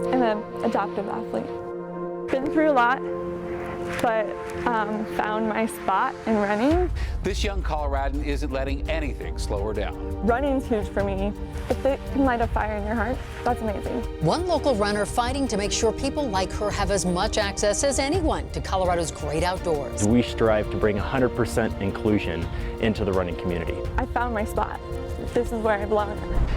I'm an adaptive athlete. Been through a lot, but found my spot in running. This young Coloradan isn't letting anything slow her down. Running's huge for me. If it can light a fire in your heart, that's amazing. One local runner fighting to make sure people like her have as much access as anyone to Colorado's great outdoors. We strive to bring 100% inclusion into the running community. I found my spot. This is where I belong.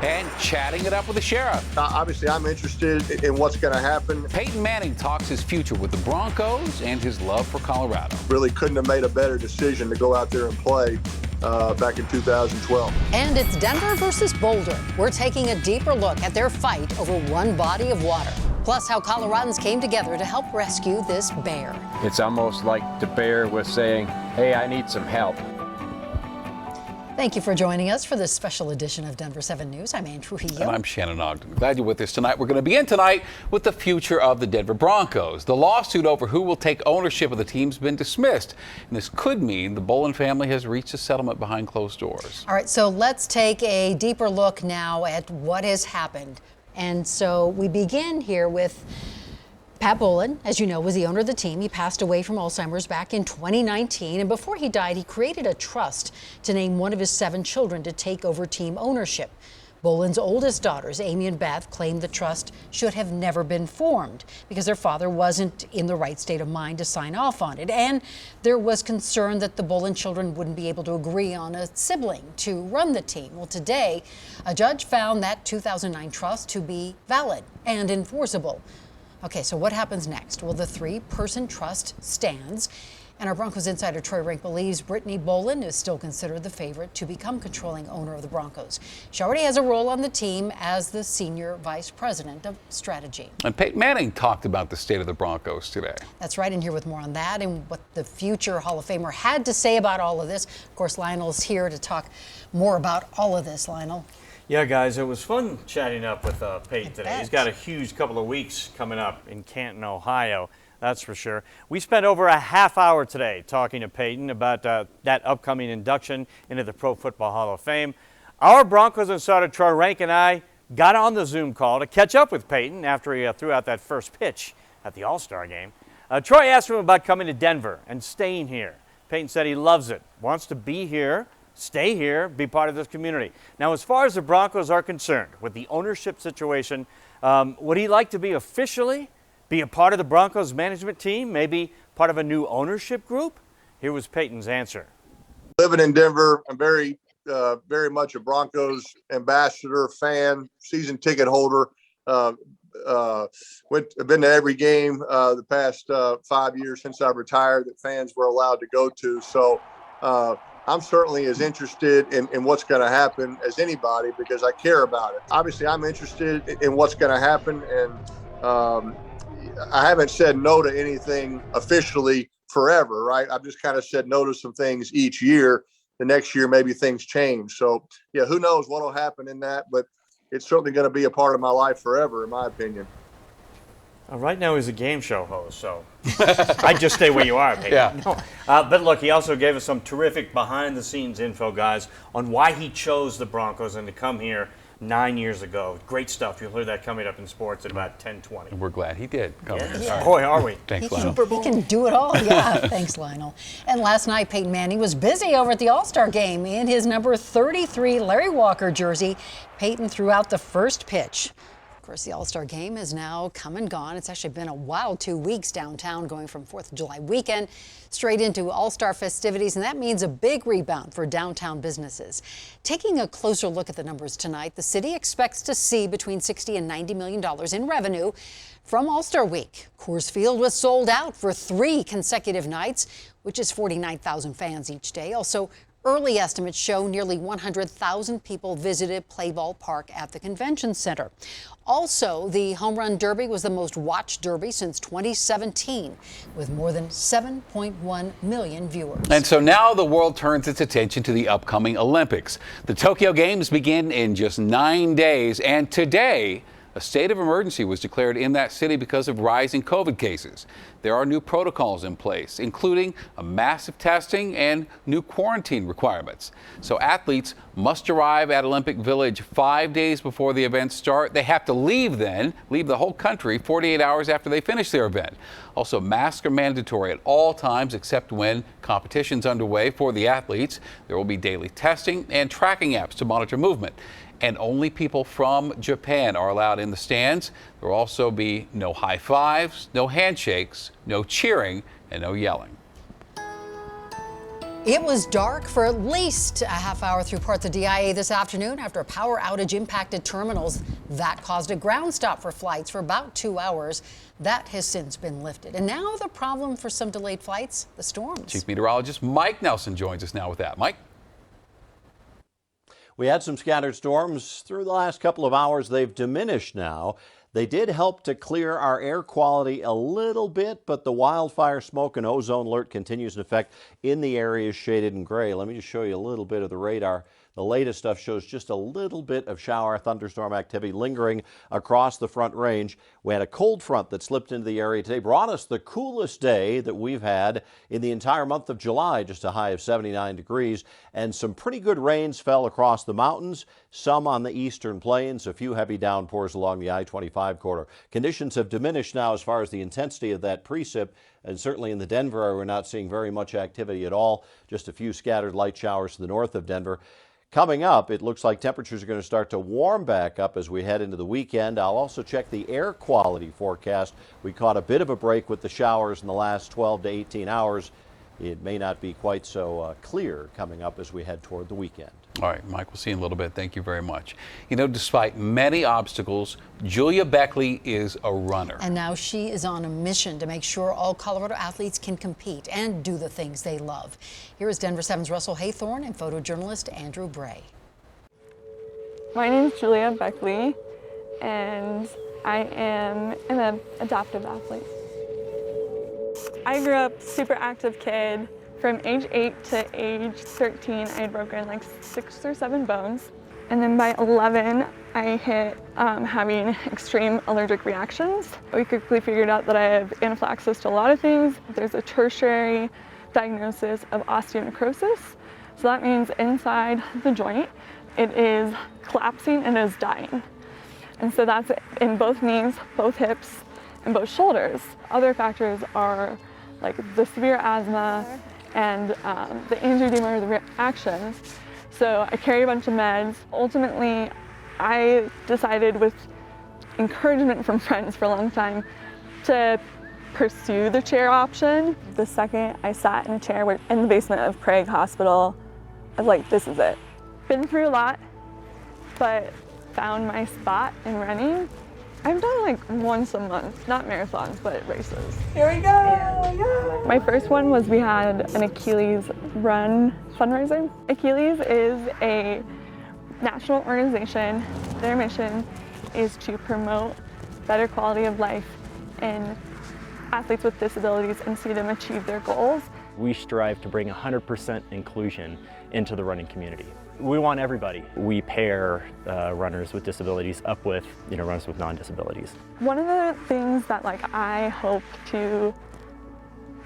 And chatting it up with the sheriff. Obviously, I'm interested in what's going to happen. Peyton Manning talks his future with the Broncos and his love for Colorado. Really couldn't have made a better decision to go out there and play back in 2012. And it's Denver versus Boulder. We're taking a deeper look at their fight over one body of water. Plus, how Coloradans came together to help rescue this bear. It's almost like the bear was saying, hey, I need some help. Thank you for joining us for this special edition of Denver7 News. I'm Ann Trujillo. And I'm Shannon Ogden. Glad you're with us tonight. We're going to begin tonight with the future of the Denver Broncos. The lawsuit over who will take ownership of the team's been dismissed. And this could mean the Bolin family has reached a settlement behind closed doors. All right, so let's take a deeper look now at what has happened. And so we begin here with Pat Bolin, as you know, was the owner of the team. He passed away from Alzheimer's back in 2019. And before he died, he created a trust to name one of his 7 children to take over team ownership. Bolin's oldest daughters, Amy and Beth, claimed the trust should have never been formed because their father wasn't in the right state of mind to sign off on it. And there was concern that the Bolin children wouldn't be able to agree on a sibling to run the team. Well, today, a judge found that 2009 trust to be valid and enforceable. Okay, so what happens next? Well, the 3-person trust stands, and our Broncos insider Troy Rink believes Brittany Bolin is still considered the favorite to become controlling owner of the Broncos. She already has a role on the team as the senior vice president of strategy. And Peyton Manning talked about the state of the Broncos today. That's right, and here with more on that and what the future Hall of Famer had to say about all of this. Of course, Lionel's here to talk more about all of this. Lionel. Yeah, guys, it was fun chatting up with Peyton today. He's got a huge couple of weeks coming up in Canton, Ohio, that's for sure. We spent over a half hour today talking to Peyton about that upcoming induction into the Pro Football Hall of Fame. Our Broncos insider Troy Rank and I got on the Zoom call to catch up with Peyton after he threw out that first pitch at the All-Star game. Troy asked him about coming to Denver and staying here. Peyton said he loves it, wants to be here, stay here, be part of this community. Now, as far as the Broncos are concerned with the ownership situation, would he like to be officially be a part of the Broncos management team, maybe part of a new ownership group? Here was Peyton's answer. Living in Denver, I'm very much a Broncos ambassador, fan, season ticket holder. I've been to every game the past 5 years since I've retired that fans were allowed to go to. So I'm certainly as interested in what's going to happen as anybody because I care about it. Obviously, I'm interested in what's going to happen, and I haven't said no to anything officially forever, right? I've just kind of said no to some things each year. The next year, maybe things change. So, yeah, who knows what will happen in that, but it's certainly going to be a part of my life forever, in my opinion. Right now he's a game show host, so I'd just stay where you are, Peyton. Yeah. No. But look, he also gave us some terrific behind-the-scenes info, guys, on why he chose the Broncos and to come here 9 years ago. Great stuff. You'll hear that coming up in sports at about 10:20. We're glad he did come. Yes. All right. Boy, are we. Thanks, Lionel. He can do it all. Yeah, thanks, Lionel. And last night, Peyton Manning was busy over at the All-Star game in his number 33 Larry Walker jersey. Peyton threw out the first pitch. Of course, the All-Star game has now come and gone. It's actually been a wild 2 weeks downtown, going from 4th of July weekend straight into All-Star festivities, and that means a big rebound for downtown businesses. Taking a closer look at the numbers tonight, the city expects to see between $60 and $90 million in revenue from All-Star Week. Coors Field was sold out for 3 consecutive nights, which is 49,000 fans each day. Also, early estimates show nearly 100,000 people visited Playball Park at the convention center. Also, the Home Run Derby was the most watched derby since 2017, with more than 7.1 million viewers. And so now the world turns its attention to the upcoming Olympics. The Tokyo Games begin in just 9 days, and today A state of emergency was declared in that city because of rising COVID cases. There are new protocols in place, including a massive testing and new quarantine requirements. So athletes must arrive at Olympic Village 5 days before the events start. They have to leave the whole country 48 hours after they finish their event. Also, masks are mandatory at all times except when competition's underway for the athletes. There will be daily testing and tracking apps to monitor movement. And only people from Japan are allowed in the stands. There will also be no high fives, no handshakes, no cheering, and no yelling. It was dark for at least a half hour through parts of DIA this afternoon after a power outage impacted terminals. That caused a ground stop for flights for about 2 hours. That has since been lifted. And now the problem for some delayed flights, the storms. Chief Meteorologist Mike Nelson joins us now with that. Mike? We had some scattered storms through the last couple of hours. They've diminished now. They did help to clear our air quality a little bit, but the wildfire smoke and ozone alert continues in effect in the areas shaded in gray. Let me just show you a little bit of the radar. The latest stuff shows just a little bit of shower thunderstorm activity lingering across the Front Range. We had a cold front that slipped into the area today, brought us the coolest day that we've had in the entire month of July, just a high of 79 degrees, and some pretty good rains fell across the mountains, some on the eastern plains, a few heavy downpours along the I-25 corridor. Conditions have diminished now as far as the intensity of that precip, and certainly in the Denver area, we're not seeing very much activity at all, just a few scattered light showers to the north of Denver. Coming up, it looks like temperatures are going to start to warm back up as we head into the weekend. I'll also check the air quality forecast. We caught a bit of a break with the showers in the last 12 to 18 hours. It may not be quite so clear coming up as we head toward the weekend. All right, Mike, we'll see you in a little bit. Thank you very much. You know, despite many obstacles, Julia Beckley is a runner. And now she is on a mission to make sure all Colorado athletes can compete and do the things they love. Here is Denver7's Russell Haythorne and photojournalist Andrew Bray. My name is Julia Beckley, and I am an adaptive athlete. I grew up super active kid. From age 8 to age 13, I had broken like 6 or 7 bones. And then by 11, I hit having extreme allergic reactions. We quickly figured out that I have anaphylaxis to a lot of things. There's a tertiary diagnosis of osteonecrosis. So that means inside the joint, it is collapsing and it is dying. And so that's in both knees, both hips, and both shoulders. Other factors are like the severe asthma and the angioedema or the reaction. So I carry a bunch of meds. Ultimately, I decided with encouragement from friends for a long time to pursue the chair option. The second I sat in a chair in the basement of Craig Hospital, I was like, this is it. Been through a lot, but found my spot in running. I've done like once a month, not marathons, but races. Here we go! Yeah. My first one was we had an Achilles run fundraiser. Achilles is a national organization. Their mission is to promote better quality of life in athletes with disabilities and see them achieve their goals. We strive to bring 100% inclusion into the running community. We want everybody. We pair runners with disabilities up with runners with non-disabilities. One of the things that I hope to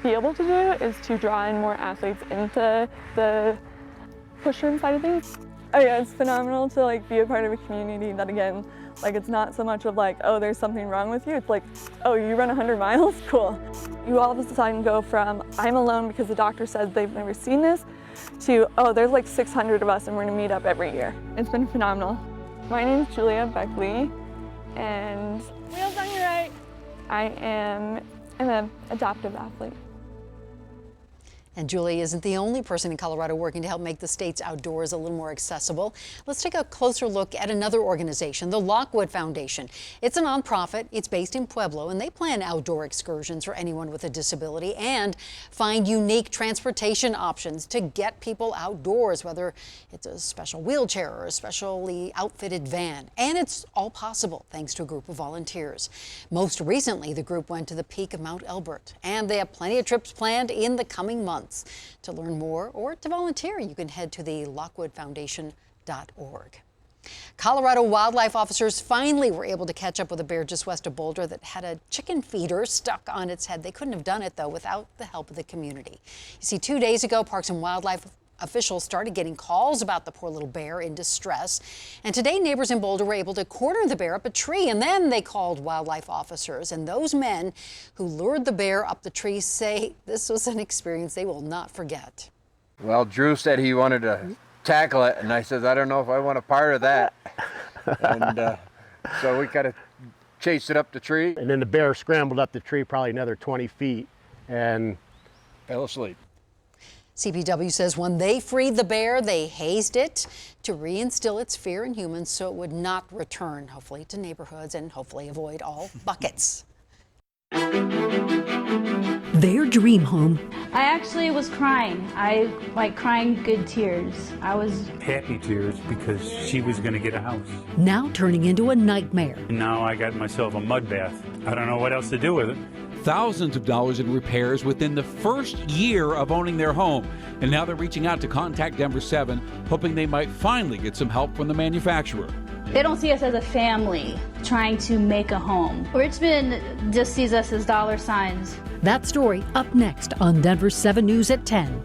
be able to do is to draw in more athletes into the push-room side of things. Oh yeah, it's phenomenal to be a part of a community that, again, it's not so much of oh, there's something wrong with you. It's oh, you run 100 miles? Cool. You all of a sudden go from, I'm alone because the doctor says they've never seen this, to, oh, there's 600 of us and we're gonna meet up every year. It's been phenomenal. My name is Julia Beckley, and wheels on your right. I am an adaptive athlete. And Julie isn't the only person in Colorado working to help make the state's outdoors a little more accessible. Let's take a closer look at another organization, the Lockwood Foundation. It's a nonprofit. It's based in Pueblo, and they plan outdoor excursions for anyone with a disability and find unique transportation options to get people outdoors, whether it's a special wheelchair or a specially outfitted van. And it's all possible thanks to a group of volunteers. Most recently, the group went to the peak of Mount Elbert, and they have plenty of trips planned in the coming months. To learn more or to volunteer, you can head to the lockwoodfoundation.org. Colorado wildlife officers finally were able to catch up with a bear just west of Boulder that had a chicken feeder stuck on its head. They couldn't have done it, though, without the help of the community. You see, 2 days ago, Parks and Wildlife officials started getting calls about the poor little bear in distress. And today, neighbors in Boulder were able to corner the bear up a tree, and then they called wildlife officers. And those men who lured the bear up the tree say this was an experience they will not forget. Well, Drew said he wanted to tackle it, and I said, I don't know if I want a part of that. And so we kind of chased it up the tree. And then the bear scrambled up the tree probably another 20 feet and Fell asleep. CPW says when they freed the bear, they hazed it to reinstill its fear in humans so it would not return, hopefully, to neighborhoods and hopefully avoid all buckets. Their dream home. I actually was crying. I like crying good tears. I was happy tears because she was going to get a house. Now turning into a nightmare. And now I got myself a mud bath. I don't know what else to do with it. Thousands of dollars in repairs within the first year of owning their home. And now they're reaching out to contact Denver7, hoping they might finally get some help from the manufacturer. They don't see us as a family trying to make a home. Richmond just sees us as dollar signs. That story up next on Denver7 News at 10.